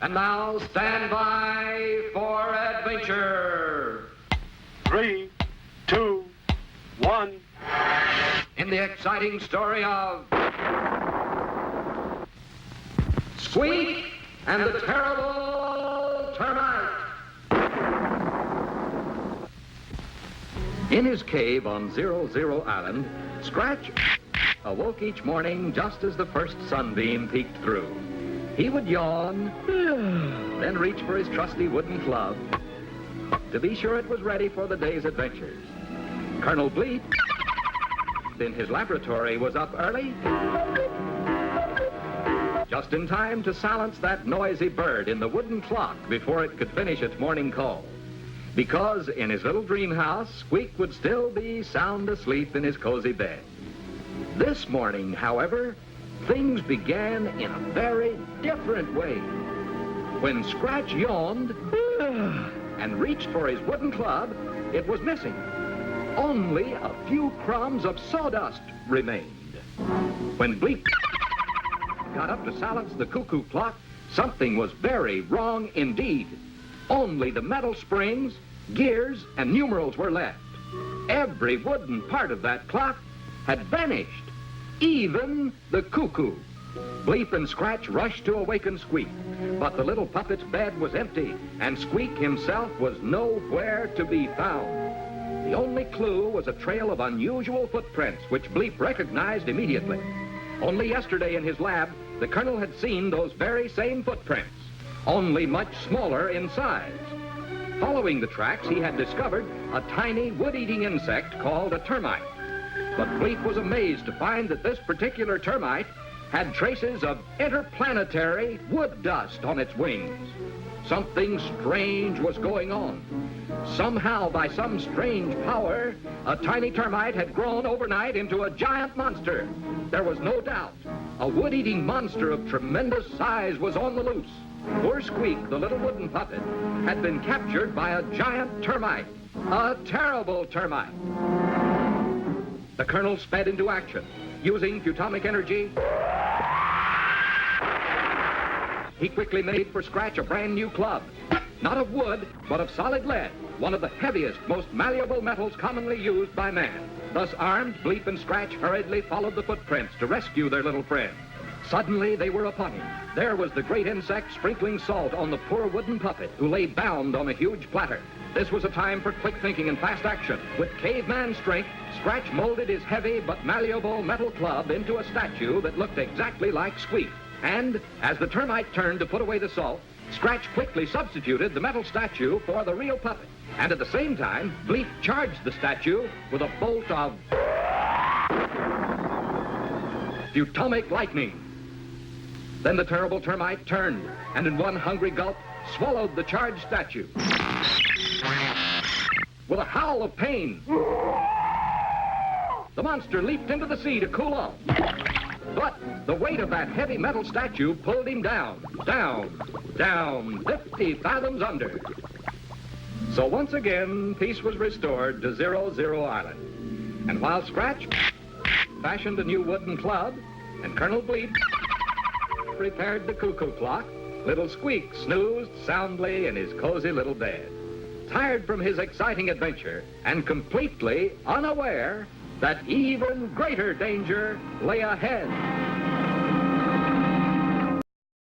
And now stand by for adventure. 3, 2, 1. In the exciting story of Squeek and the Terrible Termite. In his cave on 00 Island, Scratch awoke each morning just as the first sunbeam peeked through. He would yawn, then reach for his trusty wooden club to be sure it was ready for the day's adventures. Colonel Bleep, in his laboratory, was up early, just in time to silence that noisy bird in the wooden clock before it could finish its morning call. Because in his little dream house, Squeek would still be sound asleep in his cozy bed. This morning, however, things began in a very different way. When Scratch yawned and reached for his wooden club, it was missing. Only a few crumbs of sawdust remained. When Bleep got up to silence the cuckoo clock, something was very wrong indeed. Only the metal springs, gears, and numerals were left. Every wooden part of that clock had vanished, even the cuckoo. Bleep and Scratch rushed to awaken Squeek, but the little puppet's bed was empty, and Squeek himself was nowhere to be found. The only clue was a trail of unusual footprints, which Bleep recognized immediately. Only yesterday in his lab, the Colonel had seen those very same footprints, only much smaller in size. Following the tracks, he had discovered a tiny wood-eating insect called a termite. But Bleep was amazed to find that this particular termite had traces of interplanetary wood dust on its wings. Something strange was going on. Somehow, by some strange power, a tiny termite had grown overnight into a giant monster. There was no doubt. A wood-eating monster of tremendous size was on the loose. Poor Squeek, the little wooden puppet, had been captured by a giant termite, a terrible termite. The Colonel sped into action. Using atomic energy, he quickly made for Scratch a brand new club. Not of wood, but of solid lead, one of the heaviest, most malleable metals commonly used by man. Thus armed, Bleep and Scratch hurriedly followed the footprints to rescue their little friend. Suddenly, they were upon him. There was the great insect sprinkling salt on the poor wooden puppet, who lay bound on a huge platter. This was a time for quick thinking and fast action. With caveman strength, Scratch molded his heavy but malleable metal club into a statue that looked exactly like Squeek. And as the termite turned to put away the salt, Scratch quickly substituted the metal statue for the real puppet. And at the same time, Bleep charged the statue with a bolt of atomic lightning. Then the terrible termite turned, and in one hungry gulp, swallowed the charged statue. With a howl of pain, the monster leaped into the sea to cool off. But the weight of that heavy metal statue pulled him down, 50 fathoms under. So once again, peace was restored to 00 Island. And while Scratch fashioned a new wooden club, and Colonel Bleep repaired the cuckoo clock, little Squeek snoozed soundly in his cozy little bed, tired from his exciting adventure and completely unaware that even greater danger lay ahead.